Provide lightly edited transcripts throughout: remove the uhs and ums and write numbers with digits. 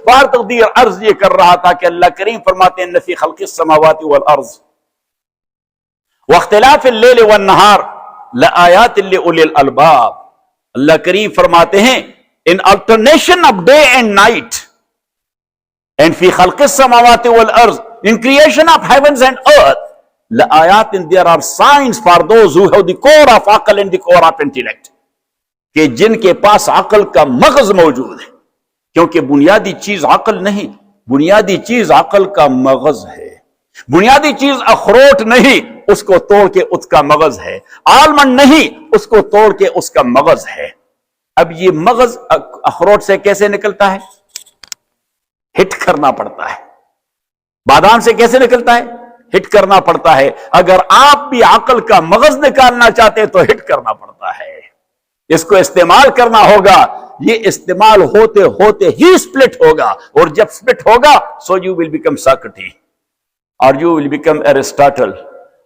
بار تقدیر عرض یہ کر رہا تھا کہ اللہ کریم فرماتے ہیں فی خلق السماوات والارض واختلاف اللیل والنہار لآیات لأولی الالباب. اللہ کریم فرماتے ہیں in alternation of day and night and فی خلق السماوات والارض, in creation of heavens and earth, لآیات, there are signs for those who have the core of عقل and the core of intellect, کہ جن کے پاس عقل کا مغز موجود ہے. کیونکہ بنیادی چیز عقل نہیں, بنیادی چیز عقل کا مغز ہے. بنیادی چیز اخروٹ نہیں, اس کو توڑ کے اس کا مغز ہے. آلمنڈ نہیں, اس کو توڑ کے اس کا مغز ہے. اب یہ مغز اخروٹ سے کیسے نکلتا ہے؟ ہٹ کرنا پڑتا ہے. بادام سے کیسے نکلتا ہے؟ ہٹ کرنا پڑتا ہے. اگر آپ بھی عقل کا مغز نکالنا چاہتے تو ہٹ کرنا پڑتا ہے, اس کو استعمال کرنا ہوگا. یہ استعمال ہوتے ہوتے ہی سپلٹ ہوگا, اور جب سپلٹ ہوگا so you will become Socrates, or you will become Aristotle,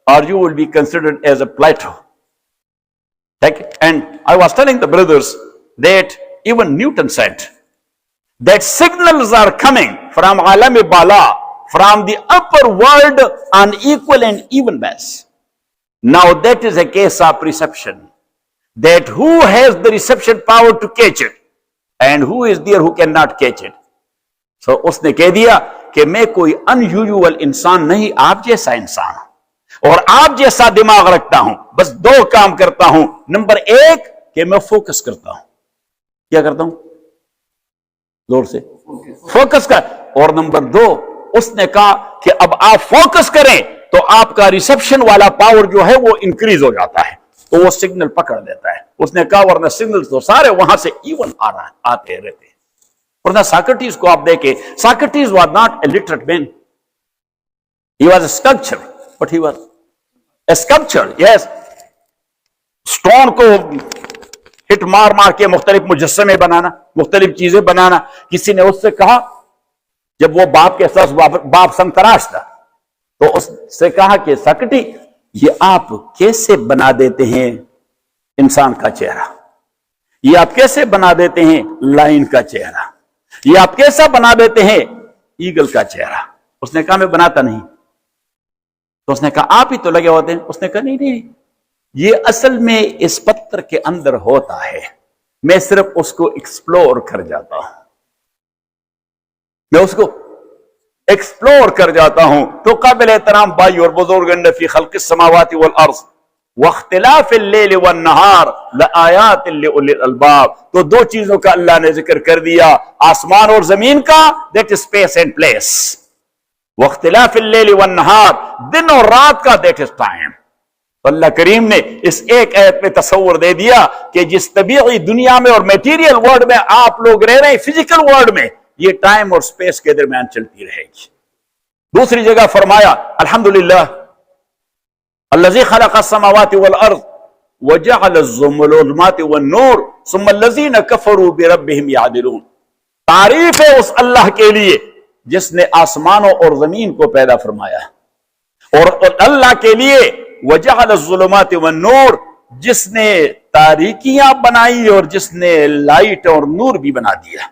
or you will be considered as a Plato. And I was telling the brothers that even Newton said that signals are coming from Alam Bala, from the upper world on equal and even basis. Now that is a case of perception, that who has the reception power to catch it and who is there who cannot catch it. So اس نے کہہ دیا کہ میں کوئی unusual انسان نہیں, آپ جیسا انسان ہوں, اور آپ جیسا دماغ رکھتا ہوں. بس دو کام کرتا ہوں. نمبر ایک کہ میں فوکس کرتا ہوں. کیا کرتا ہوں؟ زور سے فوکس کر. اور نمبر دو, اس نے کہا کہ اب آپ فوکس کریں تو آپ کا ریسپشن والا پاور جو ہے وہ انکریز ہو جاتا ہے, تو وہ سگنل پکڑ دیتا ہے. اس نے کہا ورنہ سگنل تو سارے وہاں سے ایون آتے رہتے ہیں. ورنہ ساکرٹیز کو آپ دیکھیں, Socrates was not a literate man. He was a sculptor, but he was a sculptor, yes. Stone کو ہٹ مار مار کے مختلف مجسمے بنانا, مختلف چیزیں بنانا. کسی نے اس سے کہا, جب وہ باپ کے ساتھ باپ سنگ تراش تھا, تو اس سے کہا کہ ساکرٹی یہ آپ کیسے بنا دیتے ہیں انسان کا چہرہ, یہ آپ کیسے بنا دیتے ہیں لائن کا چہرہ, یہ آپ کیسا بنا دیتے ہیں ایگل کا چہرہ. اس نے کہا میں بناتا نہیں. تو اس نے کہا آپ ہی تو لگے ہوتے ہیں. اس نے کہا نہیں, یہ اصل میں اس پتھر کے اندر ہوتا ہے, میں صرف اس کو ایکسپلور کر جاتا ہوں, میں اس کو ایکسپلور کر جاتا ہوں. تو قابل احترام بھائی اور بزرگ, فی خلق السماوات والارض واختلاف اللیل والنہار لآیات لأولی الالباب. تو دو چیزوں کا اللہ نے ذکر کر دیا, آسمان اور زمین کا, that is space and place. واختلاف اللیل والنہار, دن اور رات کا, دیٹ از ٹائم. اللہ کریم نے اس ایک آیت میں تصور دے دیا کہ جس طبیعی دنیا میں اور میٹیریل ورلڈ میں آپ لوگ رہ رہے ہیں, فزیکل ورلڈ میں, یہ ٹائم اور سپیس کے درمیان چلتی رہے گی. دوسری جگہ فرمایا الحمدللہ الذی خلق السماوات والارض وجعل الظلمات والنور ثم الذین کفروا بربہم یعدلون. تعریف ہے اس اللہ کے لیے جس نے آسمانوں اور زمین کو پیدا فرمایا, اور اللہ کے لیے وجعل الظلمات والنور, جس نے تاریکیاں بنائی اور جس نے لائٹ اور نور بھی بنا دیا.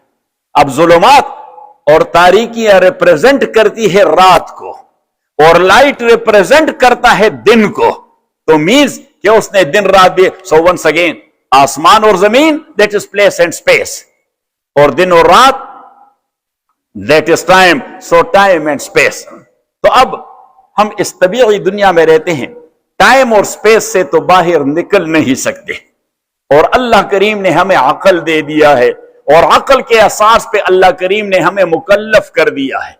اب ظلمات اور تاریکیاں ریپریزنٹ کرتی ہے رات کو, اور لائٹ ریپریزنٹ کرتا ہے دن کو. تو مینز کہ اس نے دن رات بھی. سو ونس اگین, آسمان اور زمین, that is place and space, اور دن اور رات, that is time. So time and space. تو اب ہم اس طبیعی دنیا میں رہتے ہیں, ٹائم اور اسپیس سے تو باہر نکل نہیں سکتے, اور اللہ کریم نے ہمیں عقل دے دیا ہے, اور عقل کے اساس پہ اللہ کریم نے ہمیں مکلف کر دیا ہے.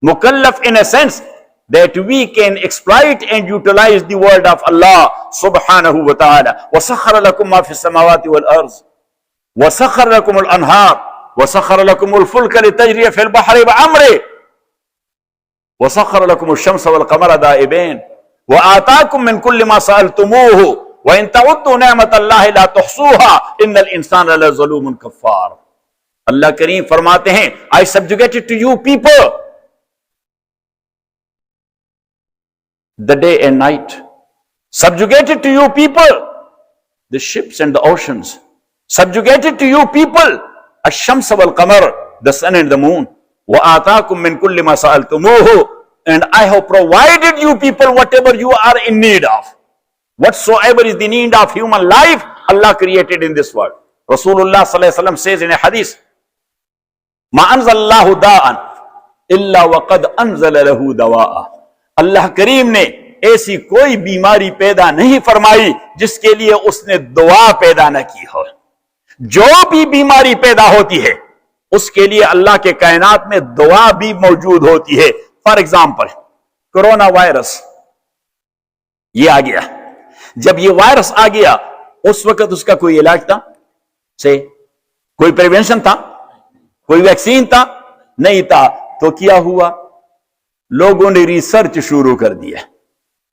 مکلف in a sense that we can exploit and utilize the word of Allah subhanahu wa ta'ala. وَسَخَّرَ لَكُمْ مَا فِي السَّمَاوَاتِ وَالْأَرْضِ وَسَخَّرَ لَكُمُ الْأَنْهَارَ وَسَخَّرَ لَكُمُ الْفُلْكَ لِتَجْرِيَ فِي الْبَحْرِ بِأَمْرِهِ وَسَخَّرَ لَكُمُ الشَّمْسَ وَالْقَمَرَ دَائِبَيْنِ وَآتَاكُم مِّن كُلِّ مَا سَأَلْتُمُوهُ وَإِن تَعُدُّوا نِعْمَةَ اللَّهِ لَا تُحْصُوهَا إِنَّ الْإِنسَانَ لَظَلُومٌ كَفَّارٌ. اللہ کریم فرماتے ہیں I subjugated to you people the day and night. Subjugated to you people the ships and the oceans. Subjugated to you people الشمس والقمر, the sun and the moon. وَآتَاكُم مِّن كُلِّ مَا سَأَلْتُمُوهُ, and I have provided you people whatever you are in need of. Whatsoever is the need of human life, Allah created in this world. Rasulullah sallallahu alaihi wasallam says in a hadith, مَا أَنزَلَ اللَّهُ دَاءً إِلَّا وَقَدْ أَنزَلَ لَهُ دَوَاءً. اللہ کریم نے ایسی کوئی بیماری پیدا نہیں فرمائی جس کے لیے اس نے دوا پیدا نہ کی ہو. جو بھی بیماری پیدا ہوتی ہے اس کے لیے اللہ کے کائنات میں دوا بھی موجود ہوتی ہے. فار ایگزامپل کرونا وائرس یہ آ گیا. جب یہ وائرس آ گیا اس وقت اس کا کوئی علاج تھا؟ کوئی پریونشن تھا؟ کوئی ویکسین تھا؟ نہیں تھا. تو کیا ہوا؟ لوگوں نے ریسرچ شروع کر دیا,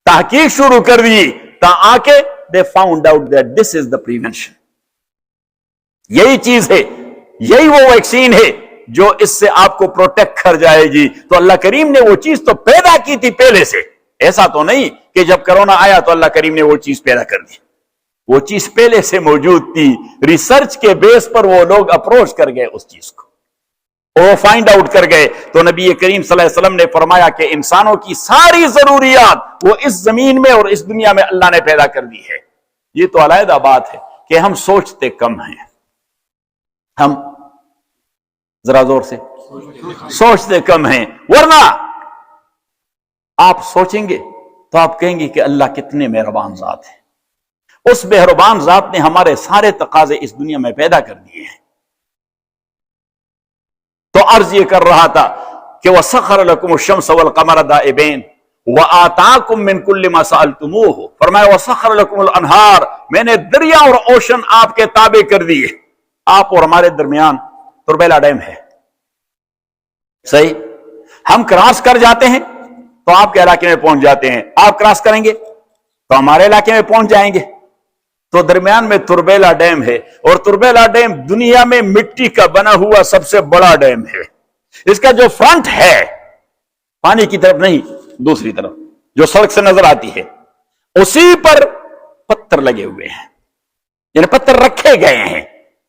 تحقیق شروع کر دی, تا آ کے they found out that this is the prevention. یہی چیز ہے, یہی وہ ویکسین ہے جو اس سے آپ کو پروٹیکٹ کر جائے گی. تو اللہ کریم نے وہ چیز تو پیدا کی تھی پہلے سے. ایسا تو نہیں کہ جب کرونا آیا تو اللہ کریم نے وہ چیز پیدا کر دی. وہ چیز پہلے سے موجود تھی. ریسرچ کے بیس پر وہ لوگ اپروچ کر گئے اس چیز کو, وہ فائنڈ آؤٹ کر گئے. تو نبی کریم صلی اللہ علیہ وسلم نے فرمایا کہ انسانوں کی ساری ضروریات وہ اس زمین میں اور اس دنیا میں اللہ نے پیدا کر دی ہے. یہ تو علیحدہ بات ہے کہ ہم سوچتے کم ہیں. ہم ذرا زور سے سوچتے کم ہیں, ورنہ آپ سوچیں گے تو آپ کہیں گے کہ اللہ کتنے مہربان ذات ہے. اس مہربان ذات نے ہمارے سارے تقاضے اس دنیا میں پیدا کر دیے ہیں. تو عرض یہ کر رہا تھا کہ وَسَخَّرَ لَكُمُ الشَّمْسَ وَالْقَمَرَ دَائِبَيْنِ وَآتَاكُم مِّن كُلِّ مَا سَأَلْتُمُوهُ. فرمایا وَسَخَّرَ لَكُمُ الْأَنْهَارَ, میں نے دریا اور اوشن آپ کے تابع کر دیے. آپ اور ہمارے درمیان تربیلا ڈیم ہے, صحیح. ہم کراس کر جاتے ہیں تو آپ کے علاقے میں پہنچ جاتے ہیں, آپ کراس کریں گے تو ہمارے علاقے میں پہنچ جائیں گے. تو درمیان میں تربیلا ڈیم ہے, اور تربیلا ڈیم دنیا میں مٹی کا بنا ہوا سب سے بڑا ڈیم ہے. اس کا جو فرنٹ ہے پانی کی طرف نہیں, دوسری طرف جو سڑک سے نظر آتی ہے, اسی پر پتھر لگے ہوئے ہیں, یعنی پتھر رکھے گئے ہیں.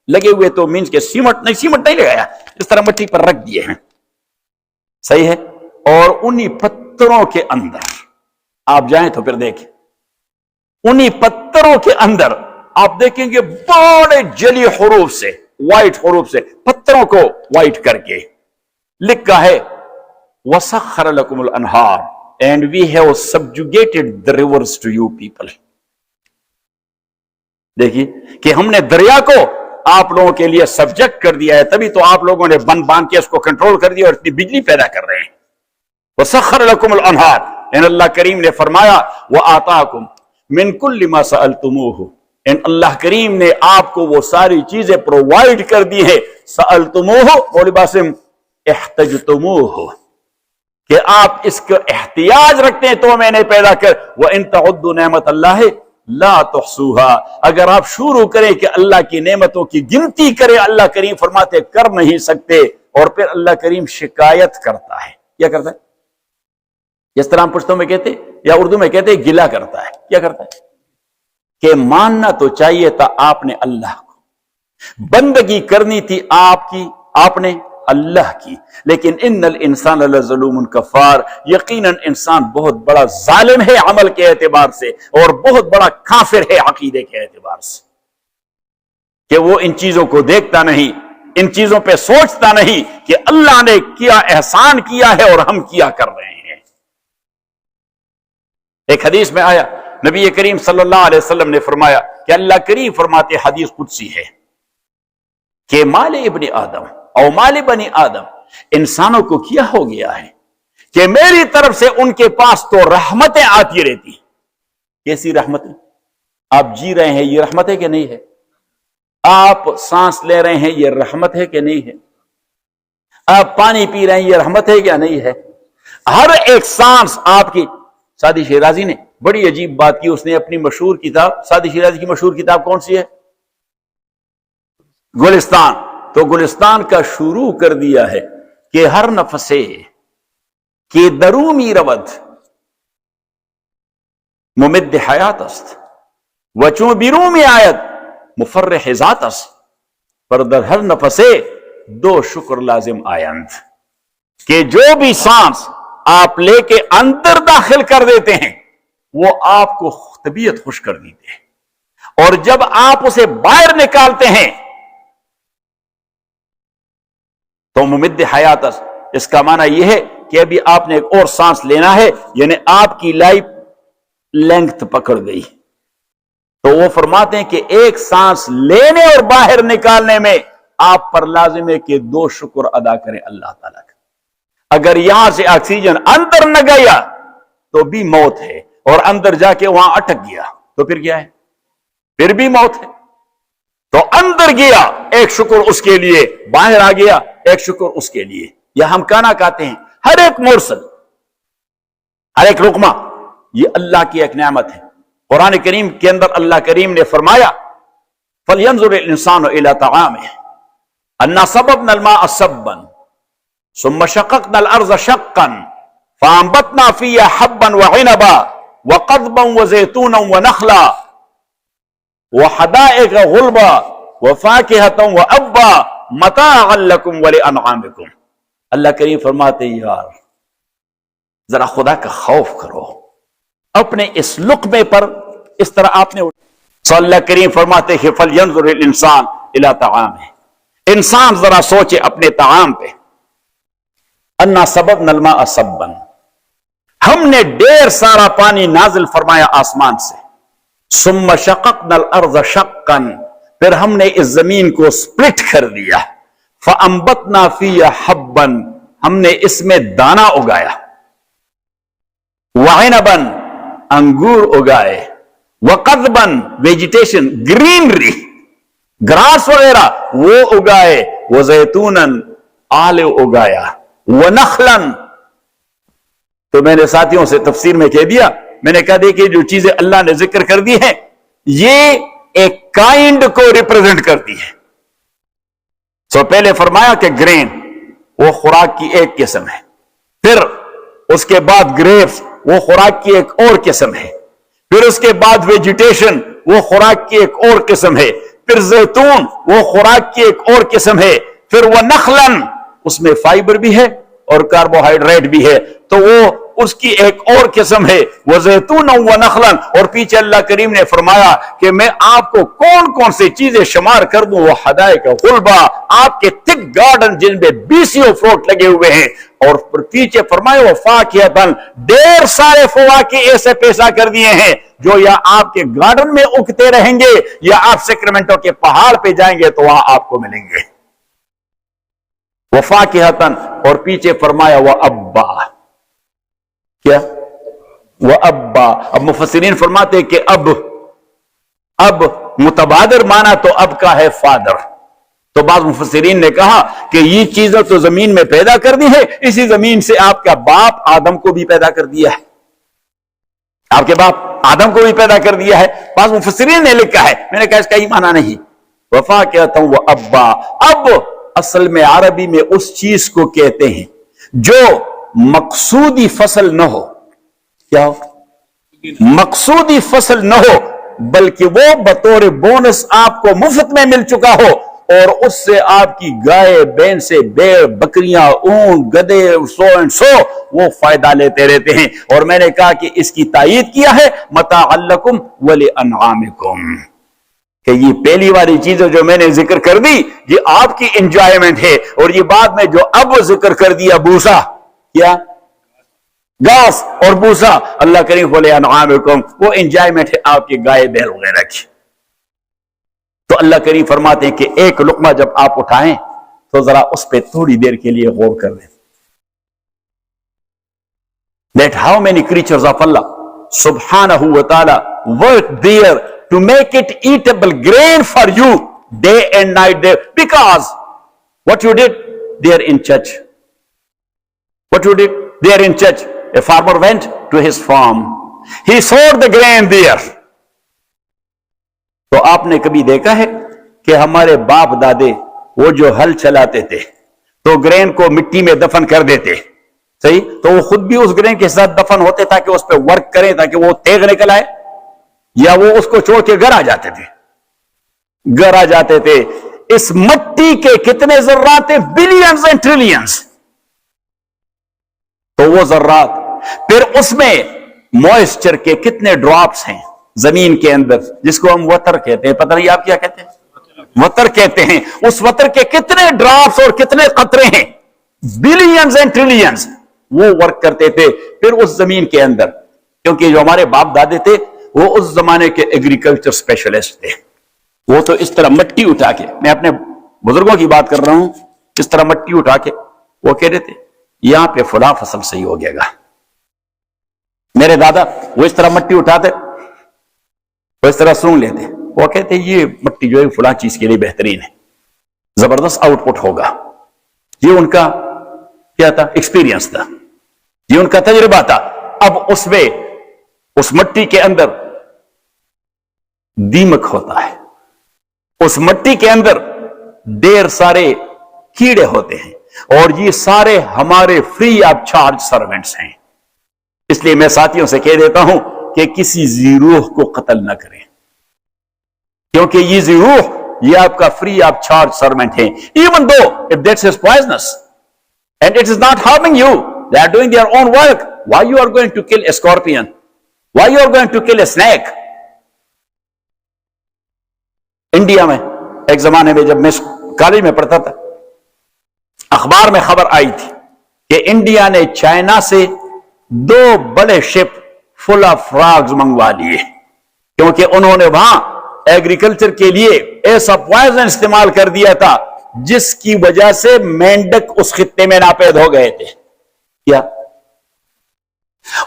لگے ہوئے تو مینس کے سیمنٹ نہیں لگایا, اس طرح مٹی پر رکھ دیے ہیں, صحیح ہے. اور انہی پتھروں کے اندر آپ جائیں تو پھر دیکھیں, انہی پتھروں کے اندر آپ دیکھیں گے بڑے جلی حروف سے, وائٹ حروف سے پتھروں کو وائٹ کر کے لکھا ہے وَسَخَّرَ لَكُمُ الْأَنْهَارَ and we have subjugated the rivers to you people. دیکھیے کہ ہم نے دریا کو آپ لوگوں کے لیے سبجیکٹ کر دیا ہے, تبھی تو آپ لوگوں نے بند باندھ کے اس کو کنٹرول کر دیا اور اتنی بجلی پیدا کر رہے ہیں. وَسَخَّرَ لَكُمُ الْأَنْهَارَ and اللہ کریم نے فرمایا وَآتَاكُم مِّن كُلِّ مَا سَأَلْتُمُوهُ and اللہ کریم نے آپ کو وہ ساری چیزیں پرووائڈ کر دی ہے. سَأَلْتُمُوهُ مولوی باسم احتجتموه, کہ آپ اس کو احتیاج رکھتے ہیں تو میں نے پیدا کر. وَإِن تَعُدُّوا نِعْمَتَ اللَّهِ لَا تُحْصُوهَا, اگر آپ شروع کریں کہ اللہ کی نعمتوں کی گنتی کریں, اللہ کریم فرماتے کر نہیں سکتے. اور پھر اللہ کریم شکایت کرتا ہے. کیا کرتا ہے؟ جس طرح ہم پشتوں میں کہتے یا اردو میں کہتے گلا کرتا ہے. کیا کرتا ہے؟ کہ ماننا تو چاہیے تھا آپ نے اللہ کو, بندگی کرنی تھی آپ کی آپ نے اللہ کی, لیکن ان الانسان لظلوم کفار, یقیناً انسان بہت بڑا ظالم ہے عمل کے اعتبار سے, اور بہت بڑا کافر ہے عقیدے کے اعتبار سے, کہ وہ ان چیزوں کو دیکھتا نہیں, ان چیزوں پہ سوچتا نہیں کہ اللہ نے کیا احسان کیا ہے اور ہم کیا کر رہے ہیں. ایک حدیث میں آیا, نبی کریم صلی اللہ علیہ وسلم نے فرمایا کہ اللہ کریم فرماتے, حدیث قدسی ہے, کہ مال ابن آدم او مال بنی آدم, انسانوں کو کیا ہو گیا ہے کہ میری طرف سے ان کے پاس تو رحمتیں آتی رہتی. کیسی رحمتیں؟ آپ جی رہے ہیں, یہ رحمت ہے کہ نہیں ہے؟ آپ سانس لے رہے ہیں, یہ رحمت ہے کہ نہیں ہے؟ آپ پانی پی رہے ہیں, یہ رحمت ہے یا نہیں ہے؟ ہر ایک سانس آپ کی. سعدی شیرازی نے بڑی عجیب بات کی, اس نے اپنی مشہور کتاب, سعدی شیرازی کی مشہور کتاب کون سی ہے؟ گلستان. تو گلستان کا شروع کر دیا ہے کہ ہر نفسے کے درومی رود ممد حیات است وچوں بیرومی آیت مفرح ذات است, پر در ہر نفسے دو شکر لازم آئند کہ جو بھی سانس آپ لے کے اندر داخل کر دیتے ہیں وہ آپ کو طبیعت خوش کر دیتے ہیں، اور جب آپ اسے باہر نکالتے ہیں تو ممد حیات، اس کا معنی یہ ہے کہ ابھی آپ نے ایک اور سانس لینا ہے، یعنی آپ کی لائف لینگتھ پکڑ گئی۔ تو وہ فرماتے ہیں کہ ایک سانس لینے اور باہر نکالنے میں آپ پر لازم ہے کہ دو شکر ادا کریں اللہ تعالیٰ کا۔ اگر یہاں سے آکسیجن اندر نہ گیا تو بھی موت ہے، اور اندر جا کے وہاں اٹک گیا تو پھر کیا ہے؟ پھر بھی موت ہے۔ تو اندر گیا ایک شکر اس کے لیے، باہر آ گیا ایک شکر اس کے لیے۔ یا ہم کھانا کھاتے ہیں، ہر ایک مورسل، ہر ایک لقمہ یہ اللہ کی ایک نعمت ہے۔ قرآن کریم کے اندر اللہ کریم نے فرمایا فَلْيَنْظُرِ الْإِنسَانُ إِلَىٰ طَعَامِهِ أَنَّا صَبَبْنَا الْمَاءَ صَبًّا ثُمَّ شَقَقْنَا الْأَرْضَ شَقًّا فَأَنبَتْنَا فِيهَا حَبًّا وَعِنَبًا وَقَضْبًا وَزَيْتُونًا وَنَخْلًا وَحَدَائِقَ غُلْبًا وَفَاكِهَةً وَأَبًّا مَتَاعًا لَكُمْ وَلِأَنْعَامِكُمْ۔ اللہ کریم فرماتے ہیں یار ذرا خدا کا خوف کرو، اپنے اس لقمے پر اس طرح آپ نے تو اللہ کریم فرماتے ہیں فَلْيَنْظُرِ الْإِنسَانُ إِلَىٰ طَعَامِهِ، انسان ذرا سوچے اپنے طعام پہ۔ اَنَّا صَبَبْنَا الْمَاءَ صَبًّا، ہم نے ڈھیر سارا پانی نازل فرمایا آسمان سے۔ ثُمَّ شَقَقْنَا الْأَرْضَ شَقًّا، پھر ہم نے اس زمین کو سپلٹ کر دیا۔ فَأَنبَتْنَا فِيهَا حَبًّا، ہم نے اس میں دانا اگایا۔ وَعِنَبًا، انگور اگائے۔ وَقَضْبًا، ویجیٹیشن، گرینری، گراس وغیرہ وہ اگائے۔ وَزَيْتُونًا، آلو اگایا۔ وَنَخْلًا، تو میں نے ساتھیوں سے تفسیر میں کہہ دیا، میں نے کہا دیکھیں جو چیزیں اللہ نے ذکر کر دی ہیں یہ ایک کائنڈ کو ریپرزینٹ کرتی ہے۔ سو پہلے فرمایا کہ گرین وہ خوراک کی ایک قسم ہے، پھر اس کے بعد گریپس وہ خوراک کی ایک اور قسم ہے، پھر اس کے بعد ویجیٹیشن وہ خوراک کی ایک اور قسم ہے، پھر زیتون وہ خوراک کی ایک اور قسم ہے، پھر وہ نخلن اس میں فائبر بھی ہے اور کاربوہائیڈریٹ بھی ہے تو وہ اس کی ایک اور قسم ہے۔ وہ زیتون و نخلن، اور پیچھے اللہ کریم نے فرمایا کہ میں آپ کو کون کون سی چیزیں شمار کر دوں، وہ حدائق غلبا، آپ کے تھک گارڈن جن میں بیسیوں فروٹ لگے ہوئے ہیں، اور پیچھے فرمایا وہ فاکہتن، ڈھیر سارے فواکہ ایسے پیشہ کر دیے ہیں جو یا آپ کے گارڈن میں اگتے رہیں گے یا آپ سیکرمنٹو کے پہاڑ پہ جائیں گے تو وہاں آپ کو ملیں گے۔ وہ فاکہتن، اور پیچھے فرمایا وہ ابا، کیا؟ وہ ابا۔ اب مفسرین فرماتے ہیں کہ اب متبادر مانا تو اب کا ہے فادر، تو بعض مفسرین نے کہا کہ یہ چیزیں تو زمین میں پیدا کر دی ہے، اسی زمین سے آپ کا باپ آدم کو بھی پیدا کر دیا ہے، آپ کے باپ آدم کو بھی پیدا کر دیا ہے۔ بعض مفسرین نے لکھا ہے، میں نے کہا اس کا ہی معنی نہیں۔ وفا کہتا ہوں وہ ابا، اب اصل میں عربی میں اس چیز کو کہتے ہیں جو مقصودی فصل نہ ہو، کیا ہو؟ مقصودی فصل نہ ہو بلکہ وہ بطور بونس آپ کو مفت میں مل چکا ہو، اور اس سے آپ کی گائے بین سے بیڑ بکریاں اونٹ گدے سو اینڈ سو وہ فائدہ لیتے رہتے ہیں۔ اور میں نے کہا کہ اس کی تائید کیا ہے متاعا لکم ولانعامکم، کہ یہ پہلی والی چیزیں جو میں نے ذکر کر دی یہ آپ کی انجوائمنٹ ہے، اور یہ بعد میں جو اب ذکر کر دیا بوسا، کیا؟ گھاس اور بوسا، اللہ کریم بولے انعامکم، وہ انجوائمنٹ ہے آپ کی گائے بیل وغیرہ کی۔ تو اللہ کریم فرماتے ہیں کہ ایک لقمہ جب آپ اٹھائیں تو ذرا اس پہ تھوڑی دیر کے لیے غور کر لیں۔ That how many creatures of Allah subhanahu wa ta'ala work there to make it eatable grain for you day and night there, because what you did there in church, what you did there in church, a farmer went to his farm, he sowed the grain there. تو آپ نے کبھی دیکھا ہے کہ ہمارے باپ دادے وہ جو ہل چلاتے تھے تو گرین کو مٹی میں دفن کر دیتے، صحیح؟ تو وہ خود بھی اس گرین کے ساتھ دفن ہوتے تاکہ اس پہ ورک کریں تاکہ وہ تیغ نکل آئے، یا وہ اس کو چھوڑ کے گھر آ جاتے تھے؟ گھر آ جاتے تھے۔ اس مٹی کے کتنے ذرات ہیں؟ Billions and trillions. تو وہ ذرات پھر اس میں موئسچر کے کتنے ڈراپس ہیں زمین کے اندر، جس کو ہم وتر کہتے ہیں. پتہ نہیں آپ کیا کہتے ہیں؟ وتر کہتے ہیں. اس وتر کے کتنے ڈراپس اور کتنے قطرے ہیں؟ Billions and trillions. وہ ورک کرتے تھے پھر اس زمین کے اندر، کیونکہ جو ہمارے باپ دادے تھے وہ اس زمانے کے ایگریکلچر اسپیشلسٹ تھے. وہ تو اس طرح مٹی اٹھا کے، میں اپنے بزرگوں کی بات کر رہا ہوں، اس طرح مٹی اٹھا کے وہ کہہ رہے تھے یہاں پہ فلاں فصل صحیح ہو گئے گا. میرے دادا وہ اس طرح مٹی اٹھاتے، وہ اس طرح سونگ لیتے، وہ کہتے یہ مٹی جو ہے فلاں چیز کے لیے بہترین ہے، زبردست آؤٹ پٹ ہوگا. یہ ان کا کیا تھا؟ ایکسپیرینس تھا، یہ ان کا تجربہ تھا. اب اس میں اس مٹی کے اندر دیمک ہوتا ہے، اس مٹی کے اندر ڈھیر سارے کیڑے ہوتے ہیں، اور یہ سارے ہمارے فری آف چارج سروینٹس ہیں. اس لیے میں ساتھیوں سے کہہ دیتا ہوں کہ کسی ذی روح کو قتل نہ کریں، کیونکہ یہ ذی روح یہ آپ کا فری آف چارج سروینٹ ہے. Even though if that is poisonous and it is not harming you, they are doing their own work. Why you are going to kill a scorpion? Why you are going to kill a snake? India میں ایک زمانے میں جب میں college میں پڑھتا تھا، اخبار میں خبر آئی تھی کہ انڈیا نے چائنا سے 2 بڑے شپ فل آف فراگز منگوا لیے، کیونکہ انہوں نے وہاں ایگریکلچر کے لیے ایسا پوائزن استعمال کر دیا تھا جس کی وجہ سے مینڈک اس خطے میں ناپید ہو گئے تھے. کیا؟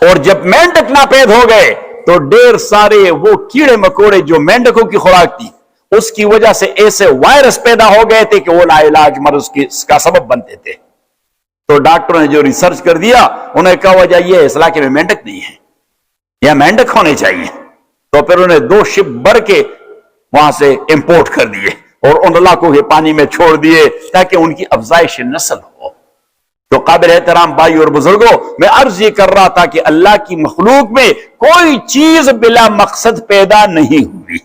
اور جب مینڈک ناپید ہو گئے تو ڈھیر سارے وہ کیڑے مکوڑے جو مینڈکوں کی خوراک تھی اس کی وجہ سے ایسے وائرس پیدا ہو گئے تھے کہ وہ لا علاج مرض کا سبب بنتے تھے. تو ڈاکٹروں نے جو ریسرچ کر دیا، انہیں کہا وجہ یہ ہے اس علاقے میں مینڈک نہیں ہے، یا مینڈک ہونے چاہیے. تو پھر انہیں 2 شپ بھر کے وہاں سے امپورٹ کر دیے اور ان علاقوں کے پانی میں چھوڑ دیے تاکہ ان کی افزائش نسل ہو. تو قابل احترام بھائی اور بزرگوں، میں عرض یہ کر رہا تھا کہ اللہ کی مخلوق میں کوئی چیز بلا مقصد پیدا نہیں ہوئی.